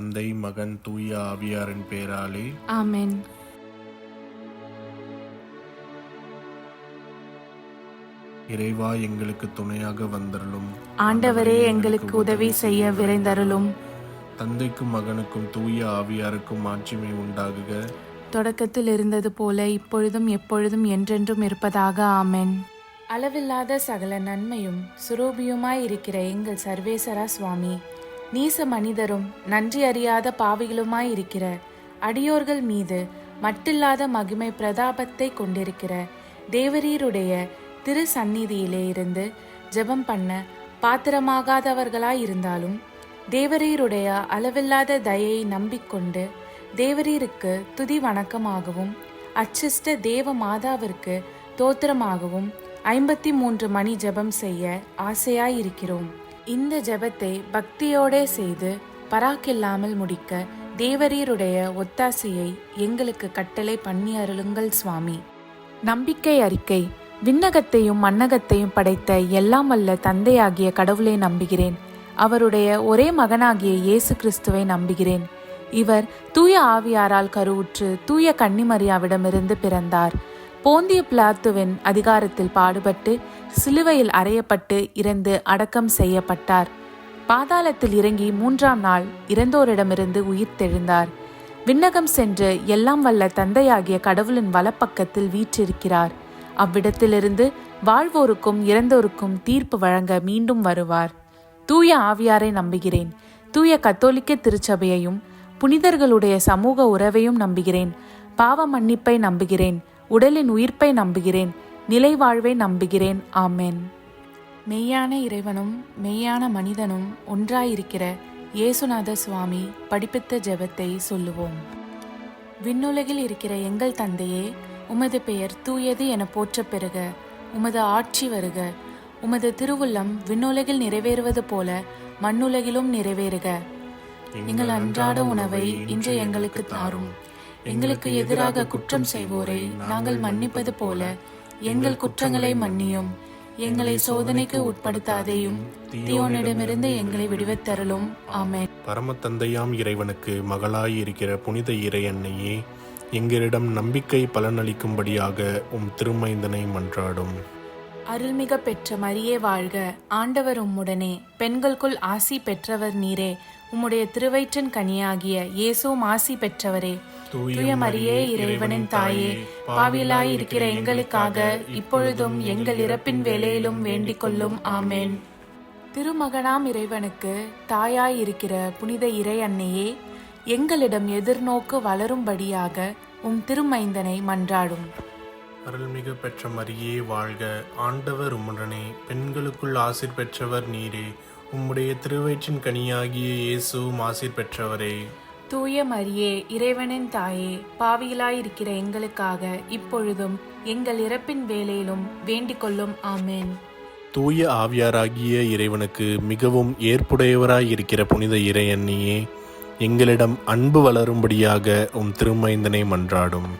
தந்தை, மகன், தூய ஆவியாரின் பெயராலே ஆமென். இறைவா, எங்களுக்கு துணையாக வந்தருளும். ஆண்டவரே, எங்களுக்கு உதவி செய்ய விரைந்தருளும். தந்தைக்கும் மகனுக்கும் தூய ஆவியாருக்கும் மாட்சிமை உண்டாகுக. தொடக்கத்தில் இருந்தது போல இப்பொழுதும் எப்பொழுதும் என்றென்றும் இருப்பதாக. ஆமென். அளவில்லாத சகல நன்மையும் சுரூபியுமாய் இருக்கிற எங்கள் சர்வேசரா சுவாமி, நீச மனிதரும் நன்றி அறியாத பாவிகளுமாய் இருக்கிற அடியோர்கள் மீது மட்டில்லாத மகிமை பிரதாபத்தை கொண்டிருக்கிற தேவரீருடைய திரு சந்நிதியிலே இருந்து ஜெபம் பண்ண பாத்திரமாகாதவர்களாய் இருந்தாலும் தேவரீருடைய அளவில்லாத தயையை நம்பிக்கொண்டு தேவரீருக்கு துதி வணக்கமாகவும் அச்சிஷ்ட தேவ மாதாவிற்கு தோத்திரமாகவும் 53 மணி ஜெபம் செய்ய ஆசையாயிருக்கிறோம். இந்த ஜெபத்தை பக்தியோடே செய்து பராக்கில்லாமல் முடிக்க தேவரீருடைய ஒத்தாசையை எங்களுக்கு கட்டளை பண்ணி அருளுங்கள் சுவாமி. நம்பிக்கை அறிக்கை. விண்ணகத்தையும் மண்ணகத்தையும் படைத்த எல்லாம் வல்ல தந்தையாகிய கடவுளை நம்புகிறேன். அவருடைய ஒரே மகனாகிய இயேசு கிறிஸ்துவை நம்புகிறேன். இவர் தூய ஆவியாரால் கருவுற்று தூய கன்னிமரியாவிடமிருந்து பிறந்தார். போந்திய பிலாத்துவின் அதிகாரத்தில் பாடுபட்டு சிலுவையில் அறையப்பட்டு இறந்து அடக்கம் செய்யப்பட்டார். பாதாளத்தில் இறங்கி 3ஆம் நாள் இறந்தோரிடமிருந்து உயிர்த்தெழுந்தார். விண்ணகம் சென்று எல்லாம் வல்ல தந்தையாகிய கடவுளின் வலப்பக்கத்தில் வீற்றிருக்கிறார். அவ்விடத்திலிருந்து வாழ்வோருக்கும் இறந்தோருக்கும் தீர்ப்பு வழங்க மீண்டும் வருவார். தூய ஆவியாரை நம்புகிறேன். தூய கத்தோலிக்க திருச்சபையையும் புனிதர்களுடைய சமூக உறவையும் நம்புகிறேன். பாவ மன்னிப்பை நம்புகிறேன். உடலின் உயிர்ப்பை நம்புகிறேன். நிலை வாழ்வை நம்புகிறேன். ஆமென். மெய்யான இறைவனும் மெய்யான மனிதனும் ஒன்றாயிருக்கிற இயேசுநாத சுவாமி படிப்பித்த ஜெபத்தை சொல்லுவோம். விண்ணுலகில் இருக்கிற எங்கள் தந்தையே, உமது பெயர் தூயது என போற்றப் பெறுக. உமது ஆட்சி வருக. உமது திருவுள்ளம் விண்ணுலகில் நிறைவேறுவது போல மண்ணுலகிலும் நிறைவேறுக. எங்கள் அன்றாட உணவை இன்று எங்களுக்கு தாரும். எங்களுக்கு எதிராக குற்றம் செய்வோரை நாங்கள் மன்னிப்பது போல எங்கள் குற்றங்களை மன்னியும். எங்களை சோதனைக்கு உட்படுத்தாதேயும், தீயோனிடமிருந்து எங்களை விடுவித்தருளும். ஆமென். பரம தந்தையாம் இறைவனுக்கு மகளாய் இருக்கிற புனித இறை அன்னையே, எங்களிடம் நம்பிக்கை பலனளிக்கும்படியாக உம் திருமைந்தனை மன்றாடும். அருள்மிக பெற்ற மரியே வாழ்க. ஆண்டவர் உம்முடனே, பெண்களுக்குள் ஆசி பெற்றவர் நீரே. உம்முடைய திருவயிற்றின் கனியாகிய இயேசுவும் ஆசி பெற்றவரே. தூய மரியே, இறைவனின் தாயே, பாவிலாய் இருக்கிற எங்களுக்காக இப்பொழுதும் எங்கள் இறப்பின் வேளையிலும் வேண்டிக் கொள்ளும். ஆமென். திருமகனாம் இறைவனுக்கு தாயாய் இருக்கிற புனித இறை அன்னையே, எங்களிடம் எதிர்நோக்கு வளரும்படியாக உம் திருமைந்தனை மன்றாடும். அருள்மிகு பெற்ற மரியே வாழ்க. ஆண்டவர் உம்முடனே, பெண்களுக்குள் ஆசீர் பெற்றவர் நீரே. உம்முடைய திருவயிற்றின் கனியாகிய இயேசுவும் ஆசீர் பெற்றவரே. தூய மரியே, இறைவனின் தாயே, பாவிகளாயிருக்கிற எங்களுக்காக இப்பொழுதும் எங்கள் இறப்பின் வேளையிலும் வேண்டிக் கொள்ளும். ஆமென். தூய ஆவியாராகிய இறைவனுக்கு மிகவும் ஏற்புடையவராயிருக்கிற புனித இறை அன்னியே, எங்களிடம் அன்பு வளரும்படியாக உம் திருமைந்தனை மன்றாடும்.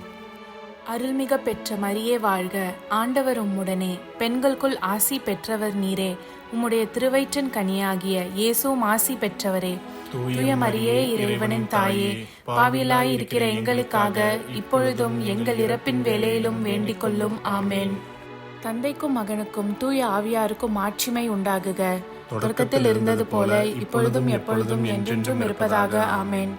அருள்மிக பெற்ற மரியே வாழ்க. ஆண்டவர் உம்முடனே, பெண்களுக்குள் ஆசி பெற்றவர் நீரே. உம்முடைய திருவயிற்றின் கனியாகிய இயேசுவும் ஆசி பெற்றவரே. தூய மரியே, இறைவனின் தாயே, பாவிலாய் இருக்கிற எங்களுக்காக இப்பொழுதும் எங்கள் இறப்பின் வேளையிலும் வேண்டிக் கொள்ளும். ஆமென். தந்தைக்கும் மகனுக்கும் தூய ஆவியாருக்கும் மாட்சிமை உண்டாகுக. தொடக்கத்தில் இருந்தது போல இப்பொழுதும் எப்பொழுதும் என்றென்றும் இருப்பதாக. ஆமென்.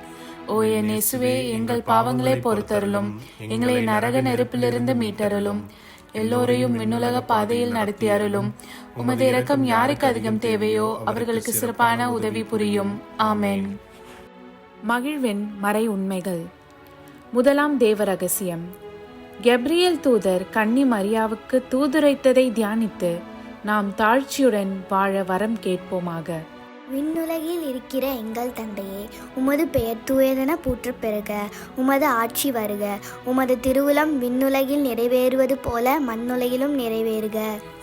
ஓ என் இயேசுவே, எங்கள் பாவங்களை பொறுத்தருளும். எங்களை நரக நெருப்பிலிருந்து மீட்டருளும். எல்லோரையும் விண்ணுலக பாதையில் நடத்தி அருளும். உமது இரக்கம் யாருக்கு அதிகம் தேவையோ அவர்களுக்கு சிறப்பான உதவி புரியும். ஆமென். மகிழ்வின் மறை உண்மைகள். முதலாம் தேவ ரகசியம். கெப்ரியேல் தூதர் கன்னி மரியாவுக்கு தூதுரைத்ததை தியானித்து நாம் தாழ்ச்சியுடன் வாழ வரம் கேட்போமாக. விண்ணுலகில் இருக்கிற எங்கள் தந்தையே, உமது பெயர் தூயதென போற்றப் பெறுக. உமது ஆட்சி வருக. உமது திருவுளம் விண்ணுலகில் நிறைவேறுவது போல மண்ணுலகிலும் நிறைவேறுக.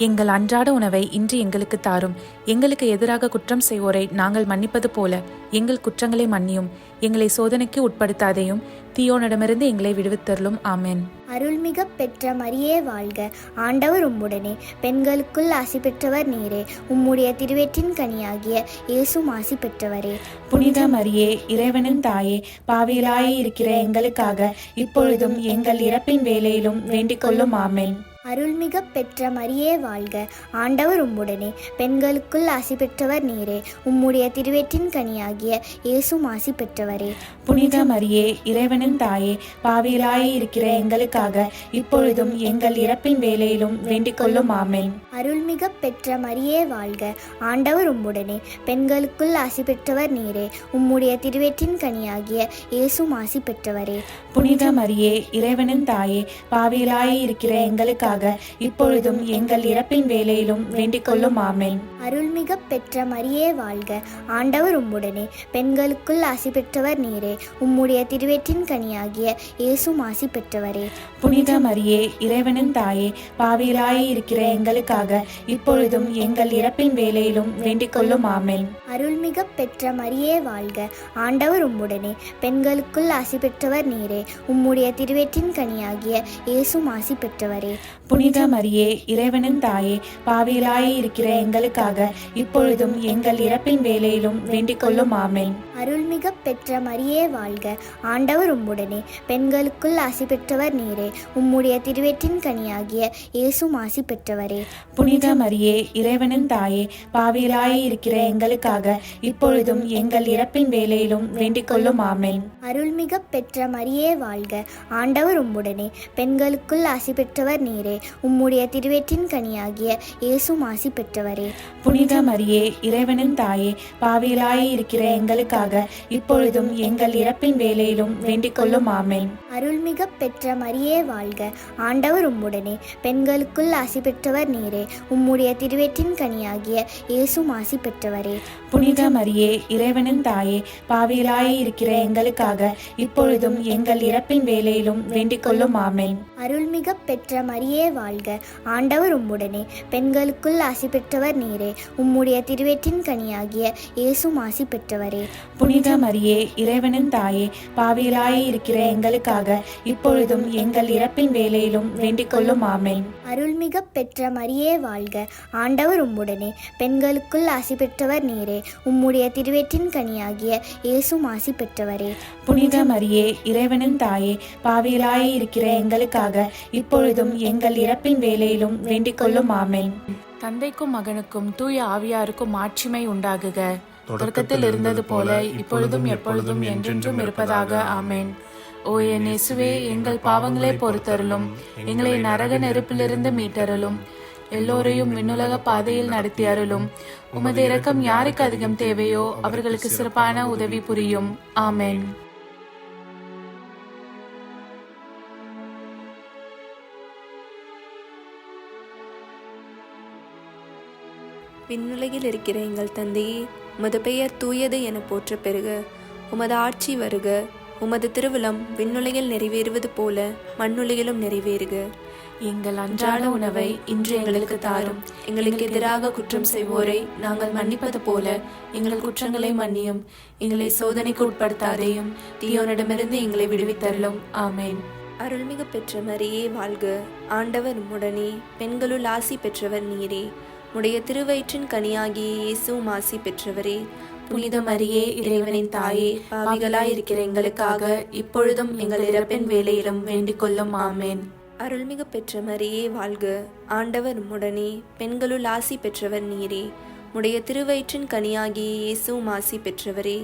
எங்கள் அன்றாட உணவை இன்று எங்களுக்கு தாரும். எங்களுக்கு எதிராக குற்றம் செய்வோரை நாங்கள் மன்னிப்பது போல எங்கள் குற்றங்களை மன்னியும். எங்களை சோதனைக்கு உட்படுத்தாதையும் தீயோனிடமிருந்து எங்களை விடுவித்தருளும். ஆமென். அருள்மிக பெற்ற மரியே வாழ்க, ஆண்டவர் உம்முடனே, பெண்களுக்குள் ஆசி பெற்றவர் நீரே. உம்முடைய திருவயிற்றின் கனியாகிய இயேசுவும் ஆசி பெற்றவரே. புனித மரியே, இறைவனின் தாயே, பாவிகளாய் இருக்கிற எங்களுக்காக இப்பொழுதும் எங்கள் இறப்பின் வேளையிலும் வேண்டிக் கொள்ளும். ஆமென். அருள்மிக பெற்ற மரியே வாழ்க, ஆண்டவர் உம்முடனே, பெண்களுக்குள் ஆசி பெற்றவர் நீரே. உம்முடைய திருவயிற்றின் கனியாகிய இயேசுவும் ஆசி பெற்றவரே. புனித மரியே, இறைவனின் தாயே, பாவிகளாய் இருக்கிற எங்களுக்காக இப்பொழுதும் எங்கள் இறப்பின் வேளையிலும் வேண்டிக் கொள்ளும். ஆமென். அருள்மிக பெற்ற மரியே வாழ்க, ஆண்டவர் உம்முடனே, பெண்களுக்குள் ஆசி பெற்றவர் நீரே. உம்முடைய திருவயிற்றின் கனியாகிய இயேசுவும் ஆசி பெற்றவரே. புனித மரியே, இறைவனின் தாயே, பாவிகளாய் இருக்கிற எங்களுக்காக இப்பொழுதும் எங்கள் இறப்பின் வேளையிலும் வேண்டிக் கொள்ளும். ஆமென். அருள்மிக பெற்ற மரியே வாழ்க, ஆண்டவர் உம்முடனே, பெண்களுக்குள் ஆசி பெற்றவர் நீரே. உம்முடைய திருவயிற்றின் கனியாகிய இயேசுவும் ஆசி பெற்றவரே. புனித மரியே, இறைவனின் தாயே, பாவிகளாய் இருக்கிற எங்களுக்காக இப்பொழுதும் எங்கள் இறப்பின் வேளையிலும் வேண்டிக் கொள்ளும். ஆமென். அருள்மிக பெற்ற மரியே வாழ்க, ஆண்டவர் உம்முடனே, பெண்களுக்குள் ஆசி பெற்றவர் நீரே. உம்முடைய திருவயிற்றின் கனியாகிய இயேசுவும் ஆசி பெற்றவரே. புனித மரியே, இறைவனின் தாயே, பாவிகளாய் இருக்கிற எங்களுக்காக இப்பொழுதும் எங்கள் இறப்பின் வேளையிலும் வேண்டிக் கொள்ளும். ஆமென். அருள்மிக பெற்ற மரியே வாழ்க, ஆண்டவர் உம்முடனே, பெண்களுக்குள் ஆசி பெற்றவர் நீரே. உம்முடைய திருவயிற்றின் கனியாகிய இயேசுவும் ஆசி பெற்றவரே. புனித மரியே, இறைவனின் தாயே, பாவிகளாய் இருக்கிற எங்களுக்காக இப்பொழுதும் எங்கள் இறப்பின் வேளையிலும் வேண்டிக் கொள்ளும். ஆமென். அருள்மிக பெற்ற மரியே வாழ்க, ஆண்டவர் உம்முடனே, பெண்களுக்குள் ஆசி பெற்றவர் நீரே. உம்முடைய திருவயிற்றின் கனியாகிய இயேசுவும் ஆசி பெற்றவரே. புனித மரியே, இறைவனின் தாயே, பாவிகளாய் இருக்கிற எங்களுக்காக இப்பொழுதும் எங்கள் இறப்பின் வேளையிலும் வேண்டிக் கொள்ளும். ஆமென். அருள்மிக பெற்ற மரியே வாழ்க, ஆண்டவர் உம்முடனே, பெண்களுக்குள் ஆசி பெற்றவர் நீரே. உம்முடைய திருவயிற்றின் கனியாகிய இயேசுவும் ஆசி பெற்றவரே. புனித மரியே, இறைவனின் தாயே, பாவிகளாய் இருக்கிற எங்களுக்காக இப்பொழுதும் எங்கள் இறப்பின் வேளையிலும் வேண்டிக் கொள்ளும். ஆமென். அருள்மிக பெற்ற மரியே வாழ்க, ஆண்டவர் உம்முடனே, பெண்களுக்குள் ஆசி பெற்றவர் நீரே. உம்முடைய திருவயிற்றின் கனியாகிய இயேசுவும் ஆசி பெற்றவரே. புனித மரியே, இறைவனின் தாயே, பாவிகளாய் இருக்கிற எங்களுக்காக இப்பொழுதும் எங்கள் இறப்பின் வேளையிலும் வேண்டிக் கொள்ளும். ஆமென். அருள்மிக பெற்ற மரியே வாழ்க, ஆண்டவர் உம்முடனே, பெண்களுக்குள் ஆசி பெற்றவர் நீரே. உம்முடைய திருவயிற்றின் கனியாகிய இயேசுவும் ஆசி பெற்றவரே. புனித மரியே, இறைவனின் தாயே, பாவிகளாய் இருக்கிற எங்களுக்காக இப்பொழுதும் எங்கள் இறப்பின் வேளையிலும் வேண்டிக் கொள்ளும். ஆமென். தந்தைக்கும் மகனுக்கும் தூய ஆவியாருக்கும் மாட்சிமை உண்டாகுக. தொடக்கத்தில் இருந்தது போல இப்பொழுதும் எப்பொழுதும் என்றென்றும் இருப்பதாக. ஆமென். ஓ என் இயேசுவே, எங்கள் பாவங்களை பொறுத்தருளும், எங்களை நரக நெருப்பிலிருந்து மீட்டருளும், எல்லோரையும் விண்ணுலக பாதையில் நடத்தி அருளும். உமது இரக்கம் யாருக்கு அதிகம் தேவையோ அவர்களுக்கு சிறப்பான உதவி புரியும். ஆமென். விண்ணுலகில் இருக்கிற எங்கள் தந்தையே, உமது பெயர் தூயது என போற்ற பெறுக. உமது ஆட்சி வருக. உமது திருவிழம் விண்ணுலகில் நிறைவேறுவது போல மண்ணுலகிலும் நிறைவேறுக. எங்கள் அன்றாட உணவை இன்று எங்களுக்கு தாரும். எங்களுக்கு எதிராக குற்றம் செய்வோரை நாங்கள் மன்னிப்பது போல எங்கள் குற்றங்களை மன்னியும். எங்களை சோதனைக்கு உட்படுத்தாதையும் தீயோனிடமிருந்து எங்களை விடுவித்தருளும். ஆமென். அருள்மிகு பெற்ற மரியே வாழ்க, ஆண்டவர் உம்முடனே, பெண்களுள் ஆசி பெற்றவர் நீரே. உடைய திருவயிற்றின் கனியாகிய இயேசுவும் ஆசி பெற்றவரே. புனித மரியே, இறைவனின் தாயே, பாவிகளாய் இருக்கிற எங்களுக்காக இப்பொழுதும் எங்கள் இறப்பின் வேளையிலும் வேண்டிக் கொள்ளும். ஆமென். அருள்மிகு பெற்ற மரியே வாழ்க, ஆண்டவர் உம்முடனே, பெண்களுள் ஆசி பெற்றவர் நீரே. உடைய திருவயிற்றின் கனியாகிய இயேசுவும் ஆசி பெற்றவரே.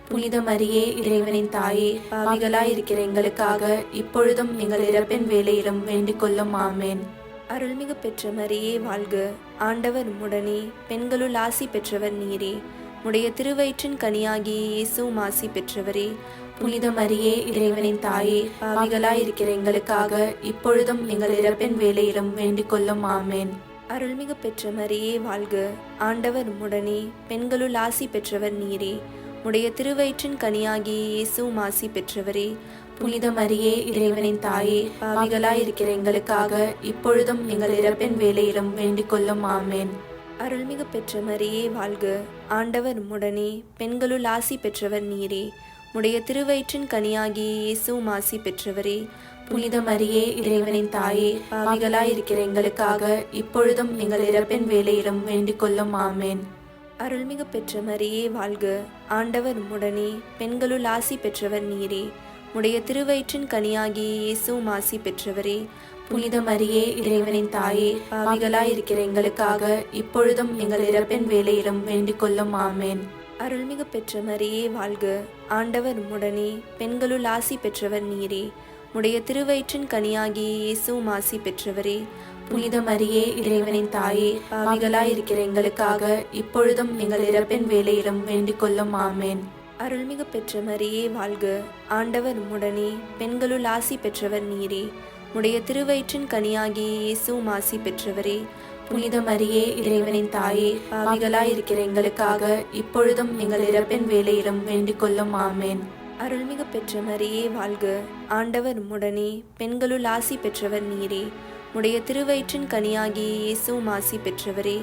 புனித மரியே, இறைவனின் தாயே, பாவிகளாய் இருக்கிற எங்களுக்காக இப்பொழுதும் எங்கள் இறப்பின் வேளையிலும் வேண்டிக் கொள்ளும். ஆமென். அருள்மிகு பெற்ற மரியே வாழ்க, ஆண்டவர் உம்முடனே, பெண்களுள் ஆசி பெற்றவர் நீரே. உடைய திருவயிற்றின் கனியாகிய இயேசுவும் ஆசி பெற்றவரே. புனித மரியே, இறைவனின் தாயே, பாவிகளாய் இருக்கிற எங்களுக்காக இப்பொழுதும் எங்கள் இறப்பின் வேளையிலும் வேண்டிக் கொள்ளும். ஆமென். அருள்மிகு பெற்ற மரியே வாழ்க, ஆண்டவர் உம்முடனே, பெண்களுள் ஆசி பெற்றவர் நீரே. உடைய திருவயிற்றின் கனியாகிய இயேசுவும் ஆசி பெற்றவரே. புனித மரியே, இறைவனின் தாயே, பாவிகளாய் இருக்கிற எங்களுக்காக இப்பொழுதும் எங்கள் இறப்பின் வேளையிலும் வேண்டிக் கொள்ளும். ஆமென். அருள்மிகு பெற்ற மரியே வாழ்க, ஆண்டவர் உம்முடனே, பெண்களுள் ஆசி பெற்றவர் நீரே. உடைய திருவயிற்றின் கனியாகிய இயேசுவும் ஆசி பெற்றவரே. புனித மரியே, இறைவனின் தாயே, பாவிகளாயிருக்கிற எங்களுக்காக இப்பொழுதும் எங்கள் இறப்பின் வேளையிலும் வேண்டிக் கொள்ளும். ஆமேன். அருள்மிகு பெற்ற மரியே வாழ்க. ஆண்டவர் உம்முடனே, பெண்களுள் ஆசி பெற்றவர் நீரே. உடைய திருவயிற்றின் கனியாகிய இயேசுவும் ஆசி பெற்றவரே. புனித மரியே, இறைவனின் தாயே, பாவிகளாயிருக்கிற எங்களுக்காக இப்பொழுதும் எங்கள் இறப்பின் வேளையிலும் வேண்டிக் கொள்ளும். ஆமேன். அருள்மிகு பெற்ற மரியே வாழ்க. ஆண்டவர் உம்முடனே, பெண்களுள் ஆசி பெற்றவர் நீரே. உடைய திருவயிற்றின் கனியாகிய இயேசுவும் ஆசி பெற்றவரே. புனித மரியே, இறைவனின் தாயே, பாவிகளாயிருக்கிற எங்களுக்காக இப்பொழுதும் எங்கள் இறப்பின் வேளையிலும் வேண்டிக் கொள்ளும். ஆமேன். அருள்மிகு பெற்ற மரியே வாழ்க. ஆண்டவர் உம்முடனே, பெண்களுள் ஆசி பெற்றவர் நீரே. உடைய திருவயிற்றின் கனியாகிய இயேசுவும் ஆசி பெற்றவரே. புனித மரியே, இறைவனின் தாயே, பாவிகளாயிருக்கிற எங்களுக்காக இப்பொழுதும் எங்கள் இறப்பின் வேளையிலும் வேண்டிக் கொள்ளும். ஆமேன். அருள்மிகு பெற்ற மரியே வாழ்க. ஆண்டவர் உம்முடனே, பெண்களுள் ஆசி பெற்றவர் நீரே. உடைய திருவயிற்றின் கனியாகிய இயேசுவும் ஆசி பெற்றவரே.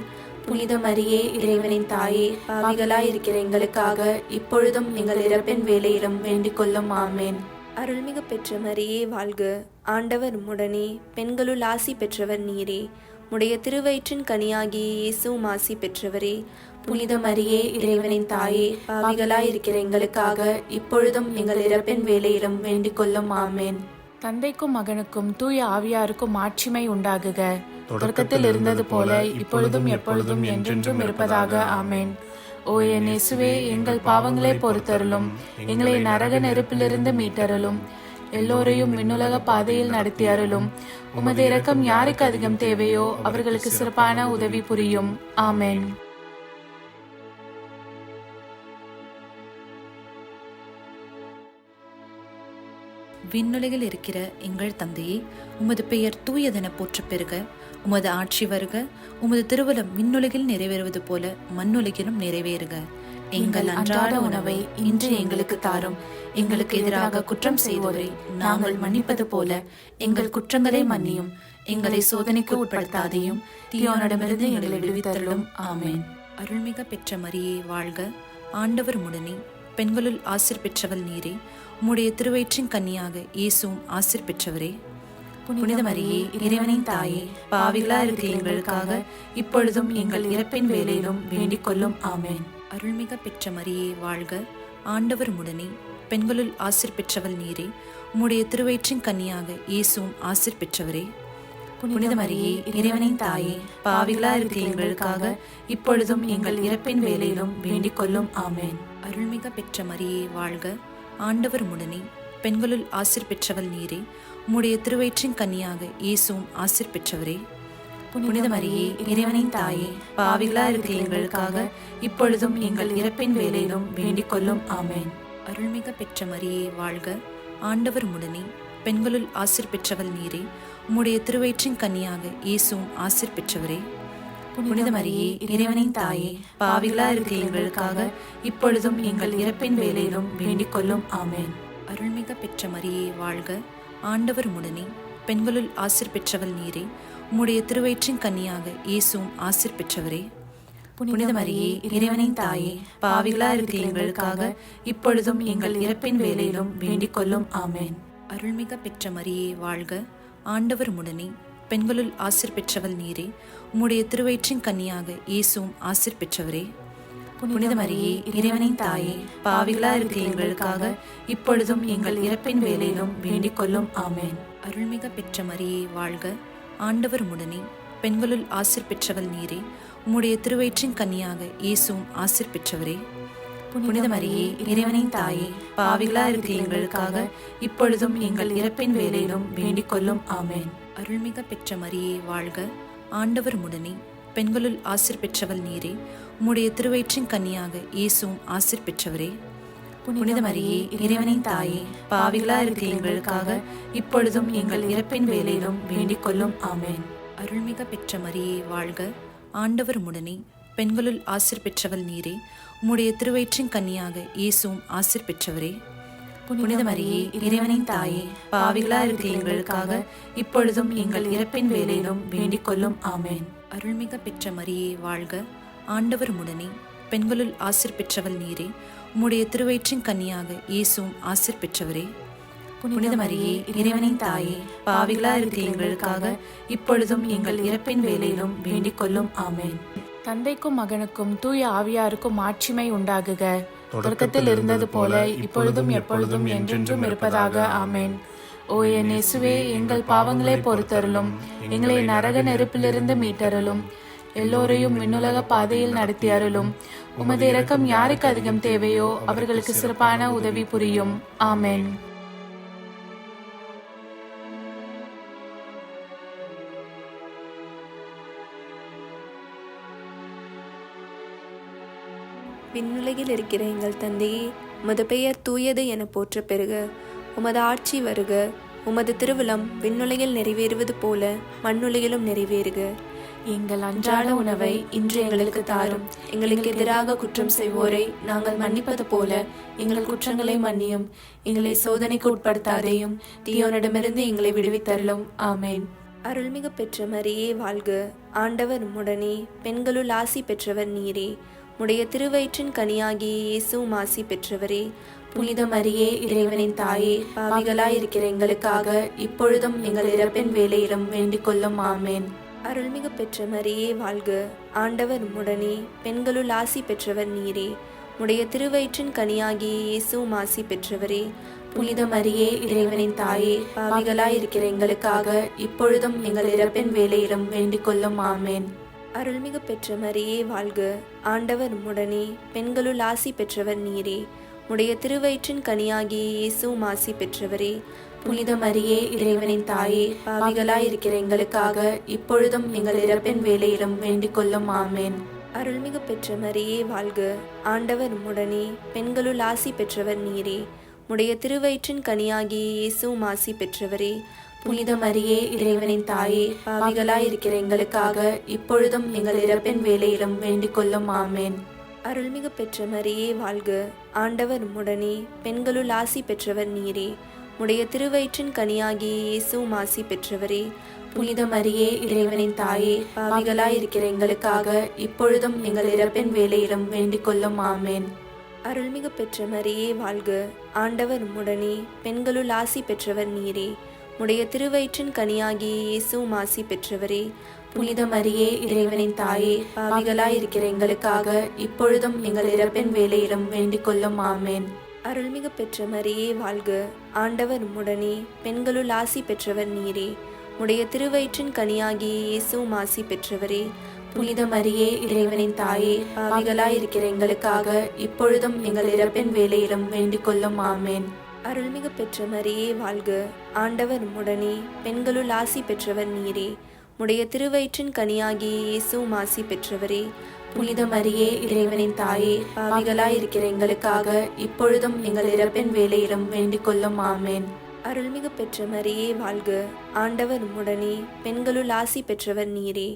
புனித மரியே, இறைவனின் தாயே, பாவிகளாயிருக்கிற எங்களுக்காக இப்பொழுதும் எங்கள் இறப்பின் வேளையிலும் வேண்டிக் கொள்ளும். ஆமேன். அருள்மிகு பெற்ற மரியே வாழ்க. ஆண்டவர் உம்முடனே, பெண்களுள் ஆசி பெற்றவர் நீரே. உடைய திருவயிற்றின் கனியாகிய இயேசுவும் ஆசி பெற்றவரே. புனித மரியே, இறைவனின் தாயே, பாவிகளாயிருக்கிற எங்களுக்காக இப்பொழுதும் எங்கள் இறப்பின் வேளையிலும் வேண்டிக் கொள்ளும். ஆமேன். தந்தைக்கும் மகனுக்கும் தூய ஆவியாருக்கும் ஆட்சிமை உண்டாகுக. தொடக்கத்தில் இருந்தது போல இப்பொழுதும் எப்பொழுதும் என்றென்றும் இருப்பதாக. ஆமேன். ஓ என் இயேசுவே, எங்கள் பாவங்களை பொறுத்தருளும், எங்களை நரக நெருப்பிலிருந்து மீட்டருளும், எல்லோரையும் விண்ணுலக பாதையில் நடத்தி அருளும். உமது இரக்கம் யாருக்கு அதிகம் தேவையோ அவர்களுக்கு சிறப்பான உதவி புரியும். ஆமேன். விண்ணுலகில் இருக்கிற எங்கள் தந்தையே, உமது பெயர் தூயதென போற்றப் பெறுக. உமது ஆட்சி வருக. உமது திருவுளம் விண்ணுலகில் நிறைவேறுவது போல மண்ணுலகிலும் நிறைவேறுக. எங்கள் அன்றாட உணவை இன்று எங்களுக்கு தாரும். எங்களுக்கு எதிராக குற்றம் செய்வோரை நாங்கள் மன்னிப்பது போல எங்கள் குற்றங்களை மன்னியும். எங்களை சோதனைக்கு உட்படுத்தாதையும் தீயோனிடமிருந்து எங்களை விடுவித்தருளும். ஆமேன். அருள்மிக பெற்ற மரியே வாழ்க. ஆண்டவர் உம்முடனே, பெண்களுள் ஆசீர் பெற்றவள் நீரே. உம்முடைய திருவயிற்றின் கன்னியாக இயேசுவும் ஆசீர் பெற்றவரே. புனித மரியே, இறைவனின் தாயே, பாவிகளா இருக்கிற எங்களுக்காக இப்பொழுதும் எங்கள் இறப்பின் வேளையிலும் வேண்டிக் கொள்ளும். ஆமேன். அருள்மிக பெற்ற மரியே வாழ்க. ஆண்டவர் உம்முடனே, பெண்களுள் ஆசீர் பெற்றவள் நீரே. உம்முடைய திருவயிற்றின் கன்னியாக இயேசுவும் ஆசீர் பெற்றவரே. புனித மரியே, இறைவனின் தாயே, பாவிகளா இருக்கிற எங்களுக்காக இப்பொழுதும் எங்கள் இறப்பின் வேளையிலும் வேண்டிக் கொள்ளும். ஆமேன். அருள்மிக பெற்ற மரியே வாழ்க. ஆண்டவர் உம்முடனே, பெண்களுள் ஆசீர் பெற்றவள் நீரே. உம்முடைய திருவயிற்றின் கன்னியாக இயேசுவும் ஆசீர் பெற்றவரே. புனித மரியே, இறைவனின் தாயே, பாவிகளா இருக்கிற எங்களுக்காக இப்பொழுதும் எங்கள் இறப்பின் வேளையிலும் வேண்டிக் கொள்ளும். ஆமேன். அருள்மிக பெற்ற மரியே வாழ்க. ஆண்டவர் உம்முடனே, பெண்களுள் ஆசீர் பெற்றவள் நீரே. உம்முடைய திருவயிற்றின் கன்னியாக இயேசுவும் ஆசீர் பெற்றவரே. புனித மரியே, இறைவனின் தாயே, பாவிகளா இருக்கிற எங்களுக்காக இப்பொழுதும் எங்கள் இறப்பின் வேளையிலும் வேண்டிக் கொள்ளும். ஆமேன். அருள்மிக பெற்ற மரியே வாழ்க. ஆண்டவர் உம்முடனே, பெண்களுள் ஆசீர் பெற்றவள் நீரே. உம்முடைய திருவயிற்றின் கன்னியாக இயேசுவும் ஆசீர் பெற்றவரே. புனித மரியே, இறைவனின் தாயே, பாவிகளா இருக்கிற எங்களுக்காக இப்பொழுதும் எங்கள் இறப்பின் வேளையிலும் வேண்டிக் கொள்ளும். ஆமேன். அருள்மிக பெற்ற மரியே வாழ்க. ஆண்டவர் உம்முடனே, பெண்களுள் ஆசீர் பெற்றவள் நீரே. உம்முடைய திருவயிற்றின் கன்னியாக இயேசுவும் ஆசீர் பெற்றவரே. புனித மரியே, இறைவனின் தாயே, பாவிகளா இருக்கிற எங்களுக்காக இப்பொழுதும் எங்கள் இறப்பின் வேளையிலும் வேண்டிக் கொள்ளும். ஆமேன். அருள்மிக பெற்ற மரியே வாழ்க. ஆண்டவர் உம்முடனே, பெண்களுள் ஆசீர் பெற்றவள் நீரே. உம்முடைய திருவயிற்றின் கன்னியாக இயேசுவும் ஆசீர் பெற்றவரே. புனித மரியே, இறைவனின் தாயே, பாவிகளா இருக்கிற எங்களுக்காக இப்பொழுதும் எங்கள் இறப்பின் வேளையிலும் வேண்டிக் கொள்ளும். ஆமேன். அருள்மிக பெற்ற மரியே வாழ்க. ஆண்டவர் உம்முடனே, பெண்களுள் ஆசீர் பெற்றவள் நீரே. உம்முடைய திருவயிற்றின் கன்னியாக இயேசுவும் ஆசீர் பெற்றவரே. புனித மரியே, இறைவனின் தாயே, பாவிகளா இருக்கிற எங்களுக்காக இப்பொழுதும் எங்கள் இறப்பின் வேளையிலும் வேண்டிக் கொள்ளும். ஆமேன். அருள்மிக பெற்ற மரியே வாழ்க. ஆண்டவர் உம்முடனே, பெண்களுள் ஆசீர் பெற்றவள் நீரே. உம்முடைய திருவயிற்றின் கன்னியாக இயேசுவும் ஆசீர் பெற்றவரே. புனித மரியே, இறைவனின் தாயே, பாவிகளா இருக்கிற எங்களுக்காக இப்பொழுதும் எங்கள் இறப்பின் வேளையிலும் வேண்டிக் கொள்ளும். ஆமேன். அருள்மிக பெற்ற மரியே வாழ்க. ஆண்டவர் உம்முடனே, பெண்களுள் ஆசீர் பெற்றவள் நீரே. உம்முடைய திருவயிற்றின் கன்னியாக இயேசுவும் ஆசீர் பெற்றவரே. புனித மரியே, இறைவனின் தாயே, பாவிகளாய் இருக்கிற எங்களுக்காக இப்பொழுதும் எங்கள் இறப்பின் வேளையிலும் வேண்டிக் கொள்ளும். ஆமென். தந்தைக்கும் மகனுக்கும் தூய ஆவியாருக்கும் மாட்சிமை உண்டாகுக. தொடக்கத்தில் இருந்தது போல இப்பொழுதும் எப்பொழுதும் என்றென்றும் இருப்பதாக. ஆமென். ஓ என் இயேசுவே, எங்கள் பாவங்களை பொறுத்தருளும், எங்களை நரக நெருப்பிலிருந்து மீட்டருளும், எல்லோரையும் விண்ணுலக பாதையில் நடத்தி அருளும். உமது இரக்கம் யாருக்கு அதிகம் தேவையோ அவர்களுக்கு சிறப்பான உதவி புரியும். ஆமென். விண்ணுலகில் இருக்கிற எங்கள் தந்தையே, உமது பெயர் தூயது என போற்ற பெறுக. உமது ஆட்சி வருக. உமது திருவுளம் விண்ணுலகில் நிறைவேறுவது போல மண்ணுலகிலும் நிறைவேறுக. எங்கள் அன்றாட உணவை இன்று எங்களுக்கு தாரும். எங்களுக்கு எதிராக குற்றம் செய்வோரை நாங்கள் மன்னிப்பது போல எங்கள் குற்றங்களை மன்னியும். எங்களை சோதனைக்கு உட்படுத்தாதேயும், தீயோனிடமிருந்து எங்களை விடுவித்தருளும். ஆமென். அருள்மிகு பெற்ற மரியே வாழ்க. ஆண்டவர் உம்முடனே, பெண்களுள் ஆசி பெற்றவர் நீரே. உடைய திருவயிற்றின் கனியாகிய இயேசுவும் ஆசி பெற்றவரே. புனித மரியே, இறைவனின் தாயே, பாவிகளாய் இருக்கிற எங்களுக்காக இப்பொழுதும் எங்கள் இறப்பின் வேளையிலும் வேண்டிக் கொள்ளும். ஆமென். அருள்மிகு பெற்ற மரியே வாழ்க. ஆண்டவர் உம்முடனே, பெண்களுள் ஆசி பெற்றவர் நீரே. உடைய திருவயிற்றின் கனியாகிய இயேசுவும் ஆசி பெற்றவரே. புனித மரியே, இறைவனின் தாயே, பாவிகளாய் இருக்கிற எங்களுக்காக இப்பொழுதும் எங்கள் இறப்பின் வேளையிலும் வேண்டிக் கொள்ளும். ஆமென். அருள்மிகு பெற்ற மரியே வாழ்க. ஆண்டவர் உம்முடனே, பெண்களுள் ஆசி பெற்றவர் நீரே. உடைய திருவயிற்றின் கனியாகிய இயேசுவும் ஆசி பெற்றவரே. புனித மரியே, இறைவனின் தாயே, பாவிகளாய் இருக்கிற எங்களுக்காக இப்பொழுதும் எங்கள் இறப்பின் வேளையிலும் வேண்டிக் கொள்ளும். ஆமென். அருள்மிகு பெற்ற மரியே வாழ்க. ஆண்டவர் உம்முடனே, பெண்களுள் ஆசி பெற்றவர் நீரே. உடைய திருவயிற்றின் கனியாகிய இயேசுவும் ஆசி பெற்றவரே. புனித மரியே, இறைவனின் தாயே, பாவிகளாய் இருக்கிற எங்களுக்காக இப்பொழுதும் எங்கள் இறப்பின் வேளையிலும் வேண்டிக் கொள்ளும். ஆமென். அருள்மிகு பெற்ற மரியே வாழ்க. ஆண்டவர் உம்முடனே, பெண்களுள் ஆசி பெற்றவர் நீரே. உடைய திருவயிற்றின் கனியாகிய இயேசுவும் ஆசி பெற்றவரே. புனித மரியே, இறைவனின் தாயே, பாவிகளாய் இருக்கிற எங்களுக்காக இப்பொழுதும் எங்கள் இறப்பின் வேளையிலும் வேண்டிக் கொள்ளும். ஆமென். அருள்மிகு பெற்ற மரியே வாழ்க. ஆண்டவர் உம்முடனே, பெண்களுள் ஆசி பெற்றவர் நீரே. உடைய திருவயிற்றின் கனியாகிய இயேசுவும் ஆசி பெற்றவரே. புனித மரியே, இறைவனின் தாயே, பாவிகளாய் இருக்கிற எங்களுக்காக இப்பொழுதும் எங்கள் இறப்பின் வேளையிலும் வேண்டிக் கொள்ளும். ஆமென். அருள்மிகு பெற்ற மரியே வாழ்க. ஆண்டவர் உம்முடனே, பெண்களுள் ஆசி பெற்றவர் நீரே. உடைய திருவயிற்றின் கனியாகிய இயேசுவும் ஆசி பெற்றவரே. புனித மரியே, இறைவனின் தாயே, பாவிகளாய் இருக்கிற எங்களுக்காக இப்பொழுதும் எங்கள் இறப்பின் வேளையிலும் வேண்டிக் கொள்ளும். ஆமென். அருள்மிகு பெற்ற மரியே வாழ்க. ஆண்டவர் உம்முடனே, பெண்களுள் ஆசி பெற்றவர் நீரே. உடைய திருவயிற்றின் கனியாகிய இயேசுவும் ஆசி பெற்றவரே. புனித மரியே, இறைவனின் தாயே, பாவிகளாய் இருக்கிற எங்களுக்காக இப்பொழுதும் எங்கள் இறப்பின் வேளையிலும் வேண்டிக் கொள்ளும். ஆமென். அருள்மிகு பெற்ற மரியே வாழ்க. ஆண்டவர் உம்முடனே, பெண்களுள் ஆசி பெற்றவர் நீரே.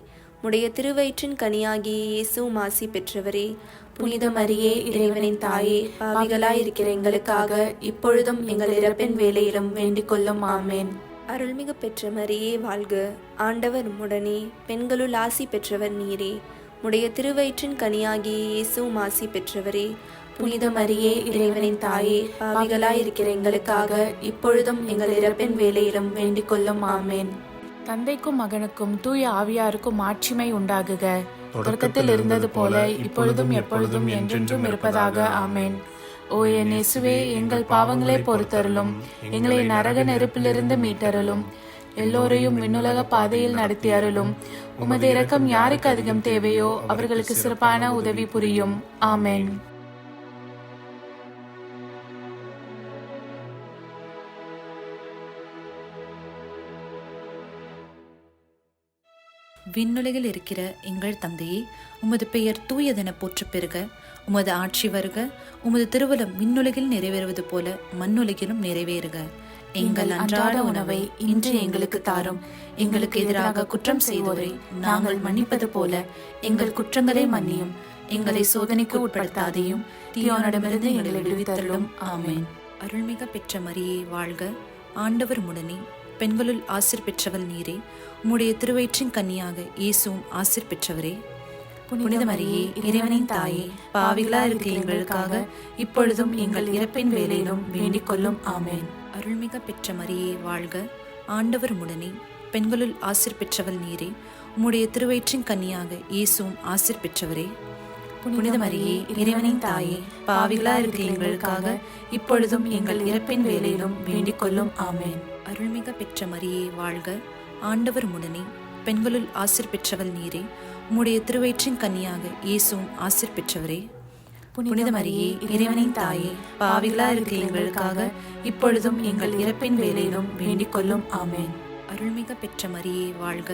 உடைய திருவயிற்றின் கனியாகிய இயேசுவும் ஆசி பெற்றவரே. புனித மரியே, இறைவனின் தாயே, பாவிகளாய் இருக்கிற எங்களுக்காக இப்பொழுதும் எங்கள் இறப்பின் வேளையிலும் வேண்டிக் கொள்ளும். ஆமென். அருள்மிகு பெற்ற மரியே வாழ்க. ஆண்டவர் உம்முடனே, பெண்களுள் ஆசி பெற்றவர் நீரே. உடைய திருவயிற்றின் கனியாகிய இயேசுவும் ஆசி பெற்றவரே. புனித மரியே, இறைவனின் தாயே, பாவிகளாய் இருக்கிற எங்களுக்காக இப்பொழுதும் எங்கள் இறப்பின் வேளையிலும் வேண்டிக் கொள்ளும். ஆமென். தந்தைக்கும் மகனுக்கும் தூய ஆவியாருக்கும் மாட்சிமை உண்டாகுக. தொடக்கத்தில் இருந்தது போல இப்பொழுதும் எப்பொழுதும் என்றென்றும் இருப்பதாக. ஆமென். ஓ என் இயேசுவே, எங்கள் பாவங்களை பொறுத்தருளும், எங்களை நரக நெருப்பிலிருந்து மீட்டருளும், எல்லோரையும் விண்ணுலக பாதையில் நடத்தி அருளும். உமது இரக்கம் யாருக்கு அதிகம் தேவையோ அவர்களுக்கு சிறப்பான உதவி புரியும். ஆமென். விண்ணுலகில் இருக்கிற எங்கள் தந்தையே, உமது பெயர் தூயதென போற்ற பெறுக. உமது ஆட்சி வருக. உமது திருவுளம் விண்ணுலகில் நிறைவேறுவது போல மண்ணுலகிலும் நிறைவேறுக. எங்கள் அன்றாட உணவை இன்று எங்களுக்கு தாரும். எங்களுக்கு எதிராக குற்றம் செய்வோரை நாங்கள் மன்னிப்பது போல எங்கள் குற்றங்களை மன்னியும். எங்களை சோதனைக்கு உட்படுத்தாதையும், தீயோனிடமிருந்து எங்களை விடுவித்தருளும். ஆமென். அருள்மிக பெற்ற மரியே வாழ்க. ஆண்டவர் உம்முடனே, பெண்களுள் ஆசீர் பெற்றவள் நீரே. உம்முடைய திருவயிற்றின் கன்னியாக இயேசுவும் ஆசீர் பெற்றவரே. புனித மரியே இறைவனின் தாயே, பாவிகளா இருக்கிற எங்களுக்காக இப்பொழுதும் எங்கள் இறப்பின் வேளையிலும் வேண்டிக் கொள்ளும். ஆமென். அருள்மிக பெற்ற மரியே வாழ்க, ஆண்டவர் உடனே, பெண்களுள் ஆசீர் பெற்றவள் நீரே. உம்முடைய திருவயிற்றின் கன்னியாக இயேசுவும் ஆசீர் பெற்றவரே. புனித மரியே இறைவனின் தாயே, பாவிகளா இருக்கிற எங்களுக்காக இப்பொழுதும் எங்கள் இறப்பின் வேளையிலும் வேண்டிக் கொள்ளும். ஆமென். அருள்மிக பெற்ற மரியே வாழ்க, ஆண்டவர் உடனே, பெண்களுள் ஆசீர் பெற்றவள் நீரே. உம்முடைய திருவயிற்றின் கன்னியாக இயேசுவும் ஆசீர் பெற்றவரே. புனித மரியே இறைவனின் தாயே, பாவிகளா இருக்கிற எங்களுக்காக இப்பொழுதும் எங்கள் இறப்பின் வேளையிலும் வேண்டிக் கொள்ளும். ஆமென். அருள்மிக பெற்ற மரியே வாழ்க,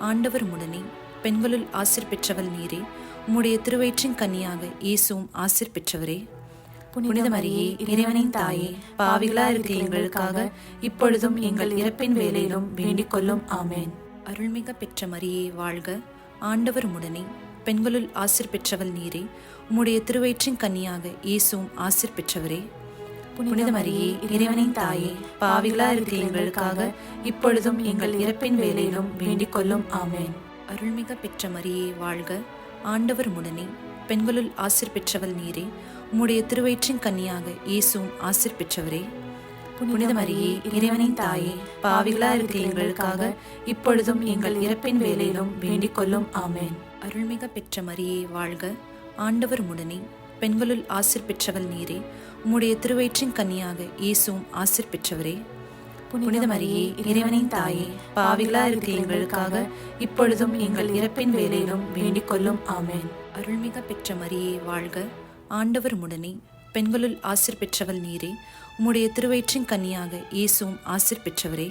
ஆண்டவர் உடனே, பெண்களுள் ஆசீர் பெற்றவள் நீரே. உம்முடைய திருவயிற்றின் கன்னியாக இயேசுவும் ஆசீர் பெற்றவரே. புனித மரியே இறைவனின் தாயே, பாவிகளா இருக்கிற எங்களுக்காக இப்பொழுதும் எங்கள் இறப்பின் வேளையிலும் வேண்டிக் கொள்ளும். ஆமென். அருள்மிக பெற்ற மரியே வாழ்க, ஆண்டவர் உடனே, பெண்களுள் ஆசீர் பெற்றவள் நீரே. உம்முடைய திருவயிற்றின் கன்னியாக இயேசுவும் ஆசீர் பெற்றவரே. புனித மரியே இறைவனின் தாயே, பாவிகளா இருக்கிற எங்களுக்காக இப்பொழுதும் எங்கள் இறப்பின் வேளையிலும் வேண்டிக் கொள்ளும். ஆமென். அருள்மிக பெற்ற மரியே வாழ்க, ஆண்டவர் உடனே, பெண்களுள் ஆசீர் பெற்றவள் நீரே. உம்முடைய திருவயிற்றின் கன்னியாக இயேசுவும் ஆசீர் பெற்றவரே. புனித மரியே இறைவனின் தாயே, பாவிகளா இருக்கிற எங்களுக்காக இப்பொழுதும் எங்கள் இறப்பின் வேளையிலும் வேண்டிக் கொள்ளும். ஆமென். அருள்மிக பெற்ற மரியே வாழ்க, ஆண்டவர் உடனே, பெண்களுள் ஆசீர் பெற்றவள் நீரே. உம்முடைய திருவயிற்றின் கன்னியாக இயேசுவும் ஆசீர் பெற்றவரே. புனித மரியே இறைவனின் தாயே, பாவிகளா இருக்கிற எங்களுக்காக இப்பொழுதும் எங்கள் இறப்பின் வேளையிலும் வேண்டிக் கொள்ளும். ஆமென். அருள்மிக பெற்ற மரியே வாழ்க, ஆண்டவர் உடனே, பெண்களுள் ஆசீர் பெற்றவள் நீரே. உம்முடைய திருவயிற்றின் கன்னியாக இயேசுவும் ஆசீர் பெற்றவரே.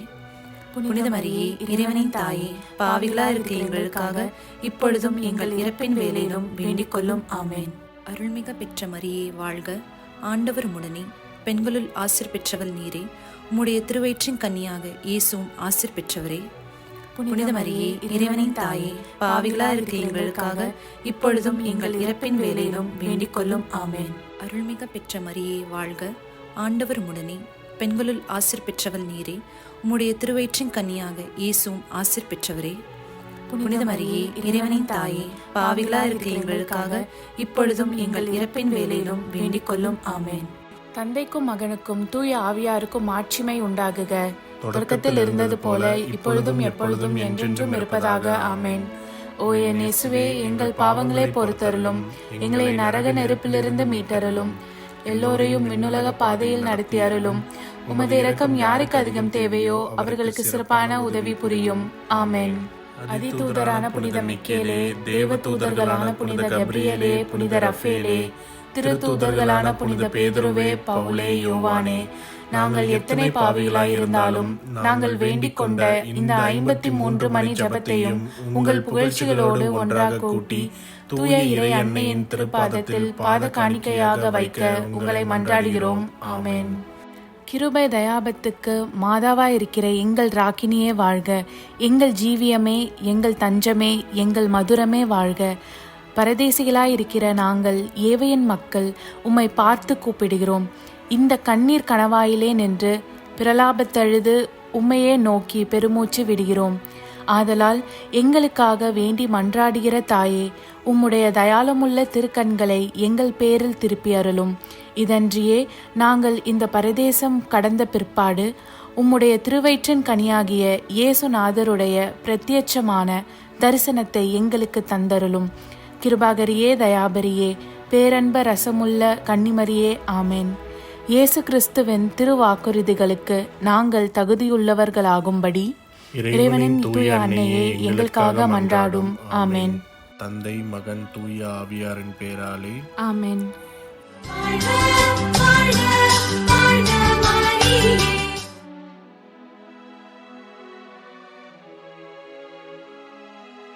புனித மரியே இறைவனின் தாயே, பாவிகளா இருக்கிற எங்களுக்காக இப்பொழுதும் எங்கள் இறப்பின் வேளையிலும் வேண்டிக் கொள்ளும். ஆமென். அருள்மிக பெற்ற மரியே வாழ்க, ஆண்டவர் உடனே, பெண்களுள் ஆசீர் பெற்றவள் நீரே. உம்முடைய திருவயிற்றின் கன்னியாக இயேசுவும் ஆசீர் பெற்றவரே. புனித மரியே இறைவனின் தாயே, பாவிகளா இருக்கிற எங்களுக்காக இப்பொழுதும் எங்கள் இறப்பின் வேளையிலும் வேண்டிக் கொள்ளும். ஆமென். அருள்மிக பெற்ற மரியே வாழ்க, ஆண்டவர் உடனே, பெண்களுள் ஆசீர் பெற்றவள் நீரே. உம்முடைய திருவயிற்றின் கன்னியாக இயேசுவும் ஆசீர் பெற்றவரே. புனித மரியே இறைவனின் தாயே, பாவிகளா இருக்கிற எங்களுக்காக இப்பொழுதும் எங்கள் இறப்பின் வேளையிலும் வேண்டிக் கொள்ளும். ஆமென். தந்தைக்கும் மகனுக்கும் தூய ஆவியாருக்கும் மாட்சிமை உண்டாகுக. தொடக்கத்தில் இருந்தது போல இப்பொழுதும் எப்பொழுதும் என்றென்றும் இருப்பதாக. ஆமென். ஓ என் இயேசுவே, எங்கள் பாவங்களை பொறுத்தருளும், எங்களை நரக நெருப்பிலிருந்து மீட்டருளும், எல்லோரையும் விண்ணுலக பாதையில் நடத்தி அருளும். உமது இரக்கம் யாருக்கு அதிகம் தேவையோ அவர்களுக்கு சிறப்பான உதவி புரியும். ஆமென். அதிதூதரான புனித மிக்கேலே, தேவ தூதர்களான புனித கப்ரியேலே, புனித ரஃபேலே, திருத்தூதர்களான புனித பேதுருவே, பவுலே, யோவானே, நாங்கள் எத்தனை பாவிகளாய் இருந்தாலும் நாங்கள் வேண்டிக் கொண்ட இந்த 53 மணி ஜபத்தையும் உங்கள் புகழ்ச்சிகளோடு ஒன்றாக கூட்டி தூய இறை அன்னையின் திருப்பாதத்தில் பாத காணிக்கையாக வைக்க உங்களை மன்றாடுகிறோம். ஆமென். கிருபை தயாபத்துக்கு மாதாவாயிருக்கிற எங்கள் ராக்கினியே வாழ்க. எங்கள் ஜீவியமே, எங்கள் தஞ்சமே, எங்கள் மதுரமே வாழ்க. பரதேசிகளாயிருக்கிற நாங்கள் ஏவையின் மக்கள் உம்மை பார்த்து கூப்பிடுகிறோம். இந்த கண்ணீர் கணவாயிலே நின்று பிரலாபத்தழுது உம்மையே நோக்கி பெருமூச்சு விடுகிறோம். ஆதலால் எங்களுக்காக வேண்டி மன்றாடுகிற தாயே, உம்முடைய தயாளமுள்ள திருக்கண்களை எங்கள் பேரில் திருப்பி அருளும். இதன்றியே நாங்கள் இந்த பரதேசம் கடந்த பிற்பாடு உம்முடைய திருவயிற்றின் கனியாகிய இயேசுநாதருடைய பிரத்யட்சமான தரிசனத்தை எங்களுக்கு தந்தருளும். கிருபாகரியே, தயாபரியே, பேரன்ப ரசமுள்ள கன்னிமரியே, ஆமென். இயேசு கிறிஸ்துவின் திருவாக்குறுதிகளுக்கு நாங்கள் தகுதியுள்ளவர்களாகும்படி இறைவனின் தூய அன்னையே எங்களுக்காக மன்றாடும். ஆமென். தந்தை, மகன், தூய ஆவியாரின் பேராலே ஆமென். வாழ்க